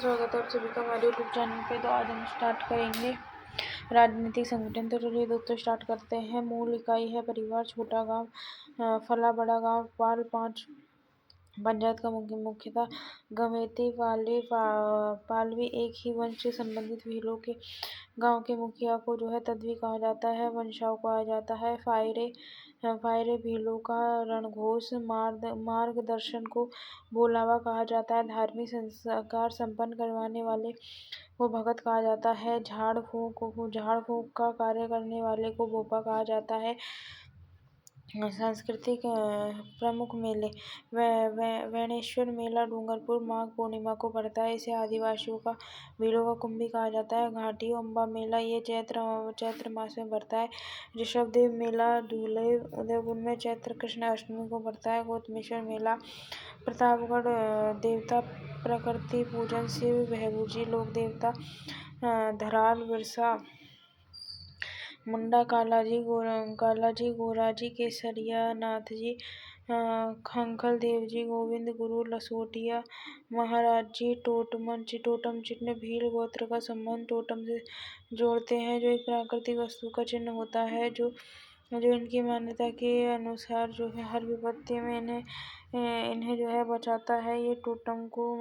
स्वागत है आप सभी का हमारे यूट्यूब चैनल पे। तो आज हम स्टार्ट करेंगे राजनीतिक संगठन। तो चलिए दोस्तों स्टार्ट करते हैं। मूल इकाई है परिवार, छोटा गांव, फला बड़ा गांव, पाल 5, पंचायत का मुख्यतः गमेती पालवी एक ही वंश से संबंधित भीलों के गांव के मुखिया को जो है तद्वी कहा जाता है। वंशाव कहा जाता है। फायरे भीलों का रणघोष मार्गदर्शन को बोलावा कहा जाता है। धार्मिक संस्कार संपन्न करवाने वाले को भगत कहा जाता है। झाड़ फूंक का कार्य करने वाले को बोपा कहा जाता है। सांस्कृतिक प्रमुख मेले वैनेश्वर मेला डूंगरपुर माघ पूर्णिमा को पड़ता है। इसे आदिवासियों का भीलों का कुंभी कहा जाता है। घाटी अम्बा मेला ये चैत्र मास में पड़ता है। ऋषभदेव मेला धुले उदयपुर में चैत्र कृष्ण अष्टमी को पड़ता है। गौतमेश्वर मेला प्रतापगढ़ देवता प्रकृति पूजन शिव भैभूजी लोक देवता धराल बिरसा मुंडा कालाजी गोराजी केसरिया नाथ जी खंखल देव जी गोविंद गुरु लसोटिया महाराज जी टोटम चिन्ह भील गोत्र का संबंध टोटम से जोड़ते हैं, जो एक प्राकृतिक वस्तु का चिन्ह होता है जो इनकी मान्यता के अनुसार जो है हर विपत्ति में इन्हें जो है बचाता है। ये टोटम को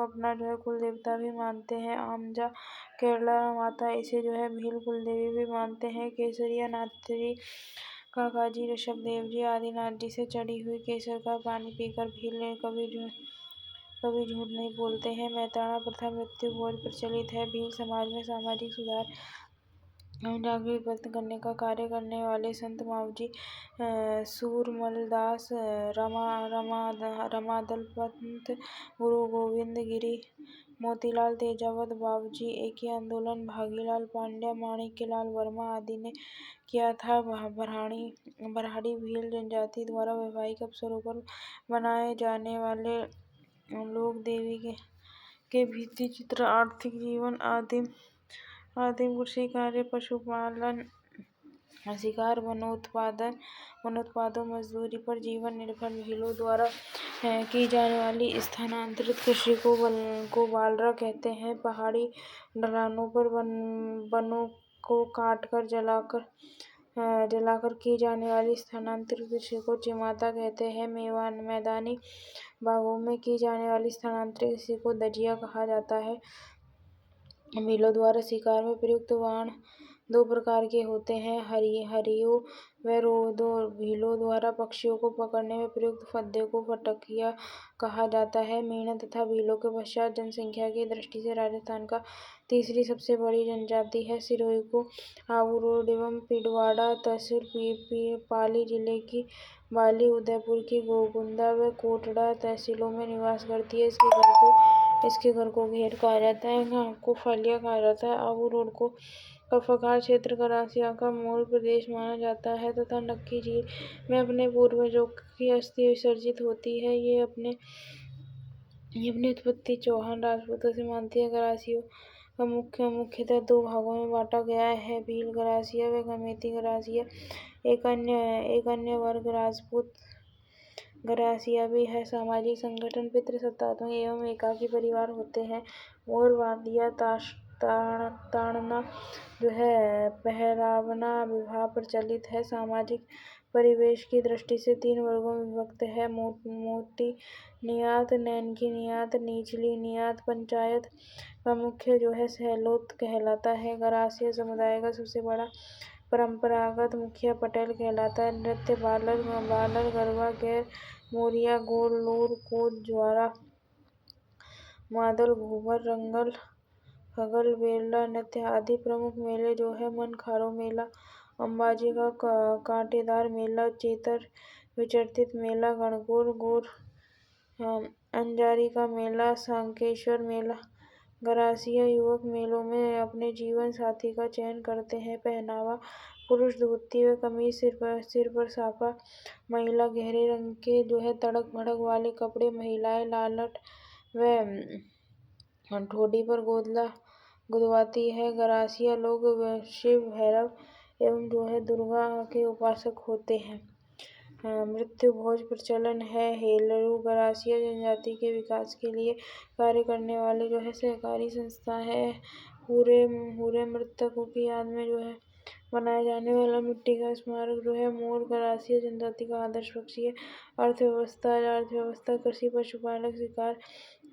अपना जो है कुल देवता भी मानते हैं। आमजा केरला माता इसे जो है भील कुल देवी भी मानते हैं। केसरिया नाथ जी काकाजी ऋषभदेव जी आदिनाथ जी से चढ़ी हुई केसर का पानी पीकर भील ने कभी झूठ नहीं बोलते हैं। मैताना प्रथा मृत्यु भोज प्रचलित है। भील समाज में सामाजिक सुधार जागृत करने का कार्य करने वाले संत मावजी सूरमलदास रमादल पंत गुरु गोविंद गिरी मोतीलाल तेजावत बाबूजी एक ही आंदोलन भागीलाल पांड्या माणिक्यलाल वर्मा आदि ने किया था। बरहाड़ी भील जनजाति द्वारा वैवाहिक अवसरों पर बनाए जाने वाले लोक देवी के भित्ति चित्र आर्थिक जीवन आदिम कृषि कार्य पशुपालन शिकार वनोत्पादों मजदूरी पर जीवन निर्भर भीलों द्वारा की जाने वाली स्थानांतरित कृषि को बालरा कहते हैं। पहाड़ी ढलानों पर वनों को काटकर जलाकर की जाने वाली स्थानांतरित कृषि को चिमाता कहते हैं। मैदानी बागों में की जाने वाली स्थानांतरित कृषि को दजिया कहा जाता है। भीलों द्वारा शिकार में प्रयुक्त बाण दो प्रकार के होते हैं, हरियो व रोदो। भीलों द्वारा पक्षियों को पकड़ने में प्रयुक्त फद्दे को फटकिया कहा जाता है। मीणा तथा भीलों के पश्चात जनसंख्या की दृष्टि से राजस्थान का तीसरी सबसे बड़ी जनजाति है। सिरोही को आबू रोड एवं पिंडवाड़ा तहसील पाली जिले की बाली, उदयपुर की गोकुंदा व कोटड़ा तहसीलों में निवास करती है। इसके घर को घेर कहा जाता है। गांव को फलिया कहा जाता है। आबू रोड को कफकार क्षेत्र गरासिया का मूल प्रदेश माना जाता है तथा नक्की झील में अपने पूर्वजों की अस्थि विसर्जित होती है। ये अपनी उत्पत्ति चौहान राजपूतों से मानती है। गरासियों का मुख्यतः दो भागों में बांटा गया है, भील गरासिया व गमेती गरासिया। एक अन्य वर्ग राजपूत गरासिया भी है। सामाजिक संगठन पितृसत्तात्मक एवं एकाकी परिवार होते हैं। मोरवादिया ताड़ना जो है पहरावना विवाह प्रचलित है। सामाजिक परिवेश की दृष्टि से तीन वर्गों में विभक्त है, मोटी नियात, नैनकी नियात, निचली नियात। पंचायत का मुख्य जो है सैलोत कहलाता है। गरासिया समुदाय का सबसे बड़ा परंपरागत मुखिया पटेल कहलाता है। नृत्य बालर गरबा गैर मोरिया गोल लूर कूद ज्वारा मादल घूमर रंगल खगल बेरला नृत्य आदि। प्रमुख मेले जो है मनखारो मेला, अंबाजी का कांटेदार मेला, चेतर विचर्तित मेला, गणगौर अंजारी का मेला, सांकेश्वर मेला। गरासिया युवक मेलों में अपने जीवन साथी का चयन करते हैं। पहनावा पुरुष धोती व कमीज, सिर पर साफा, महिला गहरे रंग के जो है तड़क भड़क वाले कपड़े, महिलाएं लालट व ठोड़ी पर गोदला गुदवाती है। गरासिया लोग शिव भैरव एवं जो है दुर्गा के उपासक होते हैं। मृत्यु भोज प्रचलन है। हेलरू गरासिया जनजाति के विकास के लिए कार्य करने वाले जो है सहकारी संस्था है। पूरे मृतकों की याद में जो है बनाया जाने वाला मिट्टी का स्मारक जो है मोर गरासिया जनजाति का आदर्श पक्षी है। अर्थव्यवस्था कृषि, पशुपालन, शिकार,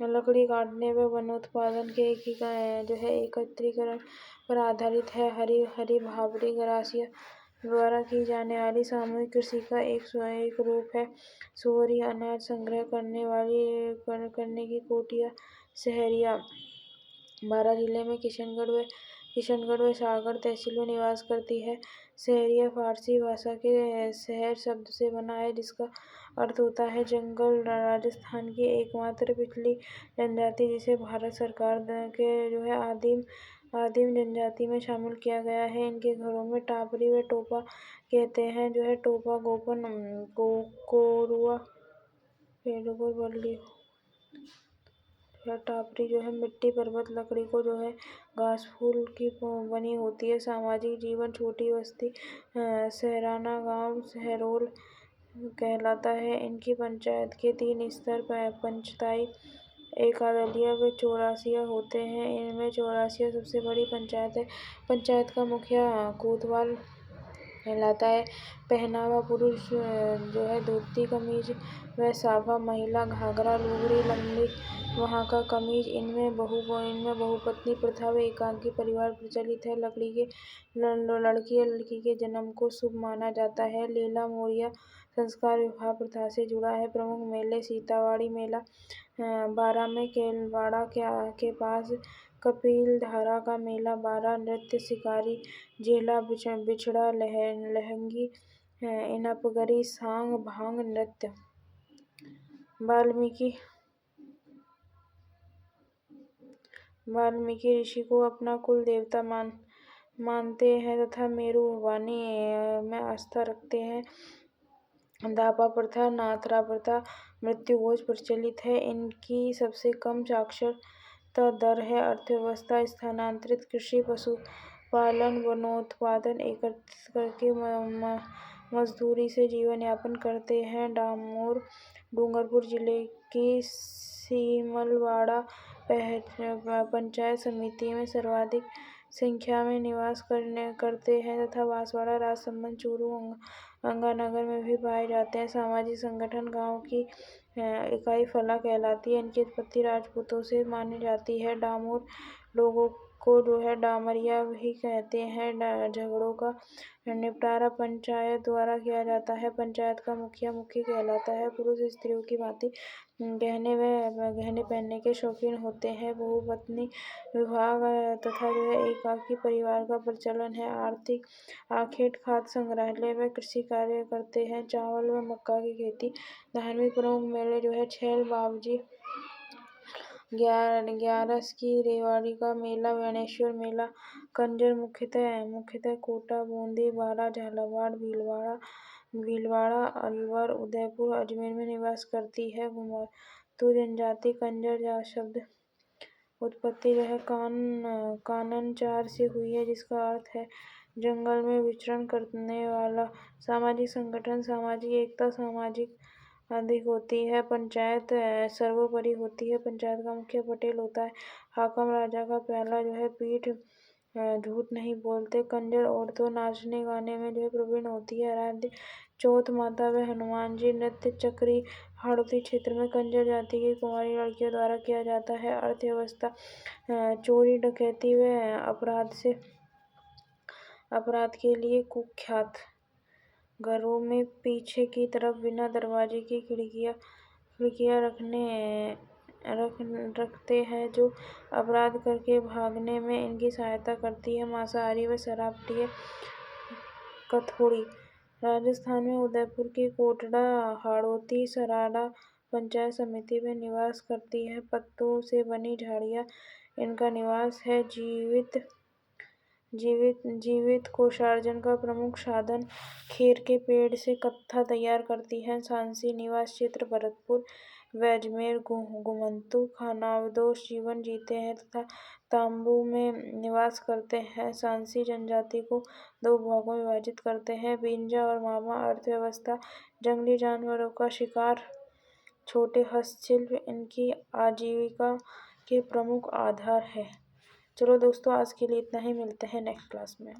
लकड़ी काटने व वनोत्पादन के एकत्रीकरण पर आधारित है। हरी भाभरी गरासिया द्वारा की जाने वाली सामूहिक कृषि का एक रूप है। सुअरी अनाज संग्रह करने की कोटिया सहरिया बारां जिले में किशनगढ़ व सागर तहसील में निवास करती है। सहरिया फारसी भाषा के सहर शब्द से बना है, जिसका अर्थ होता है जंगल। राजस्थान की एकमात्र पिछड़ी जनजाति जिसे भारत सरकार के जो है आदिम जनजाति में शामिल किया गया है। इनके घरों में टापरी व टोपा कहते हैं जो है टोपा गोपन कोरुआ पेड़ों बल्ली या टापरी जो है मिट्टी पर्वत लकड़ी को जो है घास फूल की बनी होती है। सामाजिक जीवन छोटी बस्ती सहराना गांव सहरोल कहलाता है। इनकी पंचायत के 3 स्तर पंचायत एकादलिया व चौरासिया होते हैं। इनमें चौरासिया सबसे बड़ी पंचायत है। पंचायत का मुखिया कोतवाल कहलाता है। पहनावा पुरुष जो है धोती कमीज व साफा, महिला घाघरा लुगड़ी लंबी वहाँ का कमीज। इनमें बहुपत्नी प्रथा व एकांकी परिवार प्रचलित है। लड़की या लड़की के जन्म को शुभ माना जाता है। लीला मोरिया संस्कार विवाह प्रथा से जुड़ा है। प्रमुख मेले सीतावाड़ी मेला बारां में, केलवाड़ा के पास कपिलधारा का मेला बारां, नृत्य शिकारी जेला बिछड़ा लहंगी इनपगरी सांग भांग नृत्य। वाल्मीकि ऋषि को अपना कुल देवता मानते हैं तथा मेरु भवानी में आस्था रखते हैं। दापा प्रथा, नाथरा प्रथा, मृत्यु भोज प्रचलित है। इनकी सबसे कम साक्षरता दर है। अर्थव्यवस्था स्थानांतरित कृषि, पशुपालन, वनोत्पादन एकत्रित करके मजदूरी से जीवन यापन करते हैं। डामोर डूंगरपुर जिले की सीमलवाड़ा पंचायत समिति में सर्वाधिक संख्या में निवास करते हैं तथा बांसवाड़ा, राजसमंद, चूरू, गंगानगर में भी पाए जाते हैं। सामाजिक संगठन गांव की इकाई फला कहलाती है। इनकी उत्पत्ति राजपूतों से मानी जाती है। डामोर लोगों को जो है डामरिया भी कहते हैं। झगड़ों का निपटारा पंचायत द्वारा किया जाता है। पंचायत का मुखिया मुखी कहलाता है। पुरुष स्त्रियों की भांति गहने पहनने के शौकीन होते हैं। बहुपत्नी विवाह तथा जो है एकाकी परिवार का प्रचलन है। आर्थिक आखेट खाद्य संग्रहालय व कृषि कार्य करते हैं। चावल व मक्का की खेती। धार्मिक प्रमुख मेले जो है छैल बावजी, ग्यारस की रेवाड़ी का मेला, गणेश्वर मेला। कंजर मुख्यतः कोटा, बूंदी, बारा, झालावाड़, भीलवाड़ा, अलवर, उदयपुर, अजमेर में निवास करती है। घुमतू जनजाति कंजर शब्द उत्पत्ति जो है काननचार से हुई है, जिसका अर्थ है जंगल में विचरण करने वाला। सामाजिक संगठन, सामाजिक एकता सामाजिक अधिक होती है। पंचायत सर्वोपरि होती है। पंचायत का मुखिया पटेल होता है। हाकम राजा का प्याला जो है पीठ झूठ नहीं बोलते। कंजर औरतों नाचने गाने में जो है प्रवीण होती है। आराध्य चौथ माता व हनुमान जी। नृत्य चक्री हाड़ौती क्षेत्र में कंजर जाति की कुंवारी लड़कियों द्वारा किया जाता है। अर्थव्यवस्था चोरी डकैती व अपराध के लिए कुख्यात। घरों में पीछे की तरफ बिना दरवाजे की खिड़कियां रखते हैं, जो अपराध करके भागने में इनकी सहायता करती है। मांसाहारी व शराब प्रिय कथोड़ी। राजस्थान में उदयपुर की कोटड़ा हाड़ौती सराड़ा पंचायत समिति में निवास करती है। पत्तों से बनी झाड़ियाँ इनका निवास है। जीवित कोषार्जन का प्रमुख साधन खेर के पेड़ से कत्था तैयार करती है। सांसी निवास क्षेत्र भरतपुर वैजमेर गुमंतु खानाबदोश जीवन जीते हैं तथा तांबू में निवास करते हैं। सांसी जनजाति को 2 भागों में विभाजित करते हैं, बिंजा और मामा। अर्थव्यवस्था जंगली जानवरों का शिकार, छोटे हस्तशिल्प इनकी आजीविका के प्रमुख आधार है। चलो दोस्तों, आज के लिए इतना ही, मिलते हैं नेक्स्ट क्लास में।